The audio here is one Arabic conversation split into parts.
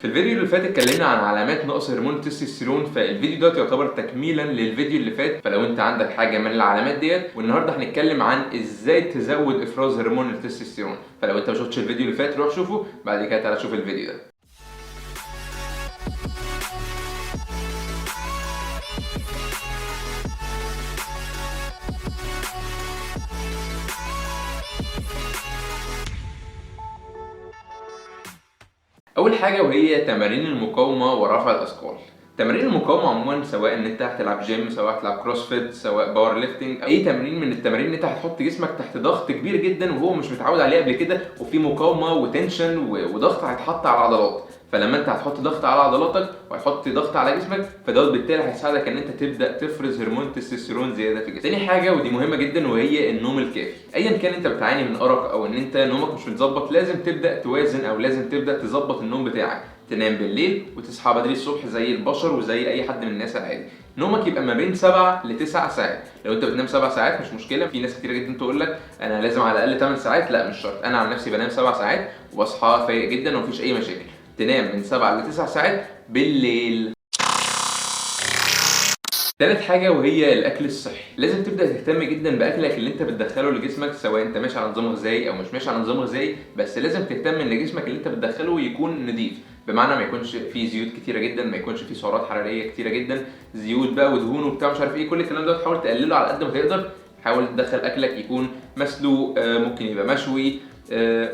في الفيديو اللي فات اتكلمنا عن علامات نقص هرمون التستوستيرون، فالفيديو ده يعتبر تكميلا للفيديو اللي فات. فلو انت عندك حاجه من العلامات ديت، والنهارده هنتكلم عن ازاي تزود افراز هرمون التستوستيرون. فلو انت ما شفتش الفيديو اللي فات روح شوفه، بعد كده تعالى شوف الفيديو ده. اول حاجه وهي تمارين المقاومه ورفع الاثقال. تمارين المقاومه عموما، سواء ان انت هتلعب جيم، سواء هتلعب كروسفيت، سواء باور ليفتنج، اي تمرين من التمارين ان انت هتحط جسمك تحت ضغط كبير جدا وهو مش متعود عليه قبل كده، وفي مقاومه وتنشن وضغط هيتحط على العضلات. فلما انت هتحط ضغط على عضلاتك وهتحط ضغط على جسمك، فدوت بالتالي هيساعدك ان انت تبدا تفرز هرمون التستوستيرون زياده في جسمك. تاني حاجه ودي مهمه جدا وهي النوم الكافي. ايا كان انت بتعاني من ارق او ان انت نومك مش متظبط، لازم تبدا توازن او لازم تبدا تظبط النوم بتاعك. تنام بالليل وتصحى بدري الصبح زي البشر وزي اي حد من الناس العادي. نومك يبقى ما بين 7 ل 9 ساعات. لو انت بتنام 7 ساعات مش مشكله، في ناس كتير جدا تقول لك انا لازم على الاقل 8 ساعات. لا، مش شرط. انا عن نفسي بنام 7 ساعات وبصحى فايق جدا ومفيش اي مشاكل. تنام من 7 ل 9 ساعات بالليل. تالت حاجة وهي الأكل الصحي. لازم تبدأ تهتم جدا بأكلك اللي أنت بتدخله لجسمك، سواء أنت ماشي على نظام غذائي أو مش ماشي على نظام غذائي، بس لازم تهتم إن جسمك اللي أنت بتدخله يكون نضيف. بمعنى ما يكونش فيه زيوت كتيرة جدا، ما يكونش فيه سعرات حرارية كتيرة جدا، زيوت بقى ودهون وبتاع مش عارف إيه، كل الكلام ده تحاول تقلله على قد ما تقدر. حاول تدخل أكلك يكون مسلوق، ممكن يبقى مشوي،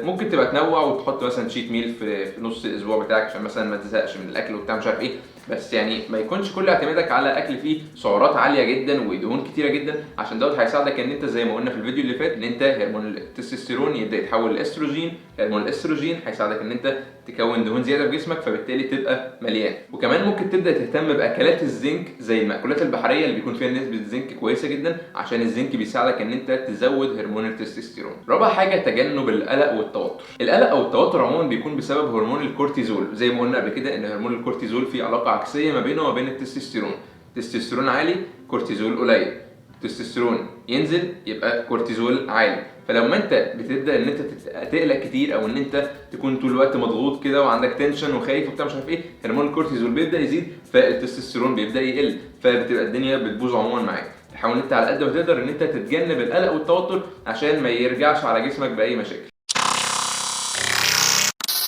ممكن تبقى تنوع وتحط مثلا شيت ميل في نص الاسبوع بتاعك عشان مثلا ما تزهقش من الاكل وبتاع مش عارف ايه. بس يعني ما يكونش كل اعتمادك على اكل فيه سعرات عاليه جدا ودهون كتيره جدا، عشان دوت هيساعدك ان انت زي ما قلنا في الفيديو اللي فات ان انت هرمون التستوستيرون يبدا يتحول لاستروجين. هرمون الاستروجين هيساعدك ان انت تكون دهون زياده في جسمك، فبالتالي تبقى مليان. وكمان ممكن تبدا تهتم باكلات الزنك زي المأكولات البحريه اللي بيكون فيها نسبه زنك كويسه جدا، عشان الزنك بيساعدك ان انت تزود هرمون التستوستيرون. رابع حاجه تجنب القلق والتوتر. القلق او التوتر عموما بيكون بسبب هرمون الكورتيزول. زي ما قلنا قبل كده ان هرمون الكورتيزول فيه علاقه عكسيه ما بينه وما بين التستوستيرون. التستوستيرون عالي، كورتيزول قليل. التستوستيرون ينزل يبقى كورتيزول عالي. فلما انت بتبدا ان انت تقلق كتير او ان انت تكون طول الوقت مضغوط كده وعندك تنشن وخايف وبتاع مش عارف ايه، هرمون الكورتيزول بيبدا يزيد فالتستوستيرون بيبدا يقل، فبتبقى الدنيا بتبوظ عموما معاك. تحاول انت على قد ما تقدر ان انت تتجنب القلق والتوتر عشان ما يرجعش على جسمك باي مشاكل.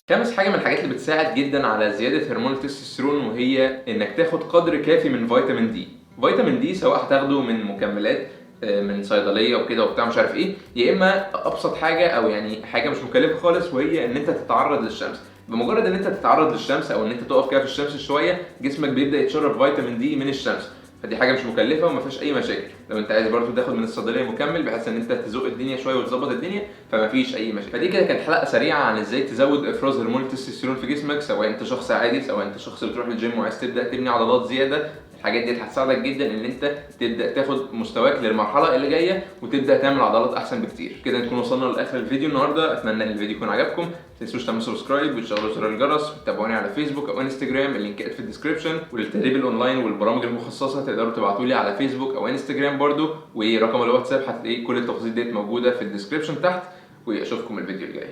خامس حاجه من الحاجات اللي بتساعد جدا على زياده هرمون التستوستيرون وهي انك تاخد قدر كافي من فيتامين دي. فيتامين دي سواء هتاخده من مكملات من صيدليه وكده وبتاع مش عارف ايه، يا اما ابسط حاجه او يعني حاجه مش مكلفه خالص وهي ان انت تتعرض للشمس. بمجرد ان انت تتعرض للشمس او ان انت تقف كده في الشمس شويه، جسمك بيبدا يتشرب فيتامين دي من الشمس. فدي حاجه مش مكلفه وما فيهاش اي مشاكل. لو انت عايز برضو تاخد من الصيدليه مكمل بحيث ان انت تزق الدنيا شويه وتظبط الدنيا، فما فيش اي مشاكل. فدي كده كانت حلقه سريعه عن ازاي تزود افراز هرمون التستوستيرون في جسمك، سواء انت شخص عادي سواء انت شخص بتروح الجيم وعايز تبدا تبني عضلات زياده. الحاجات دي هتساعدك جدا ان انت تبدا تاخد مستواك للمرحله اللي جايه وتبدا تعمل عضلات احسن بكتير. كده نكون وصلنا لاخر الفيديو النهارده. اتمنى ان الفيديو يكون عجبكم. ما تنسوش تعملوا سبسكرايب وتشغلوا زر الجرس وتتابعوني على فيسبوك او انستجرام، اللينكات في الديسكربشن. وللتدريب الاونلاين والبرامج المخصصه تقدروا تبعتوا لي على فيسبوك او انستجرام برضو، ورقم الواتساب هتلاقي كل التفاصيل ديت موجوده في الديسكربشن تحت. واشوفكم الفيديو الجاي.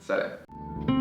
سلام.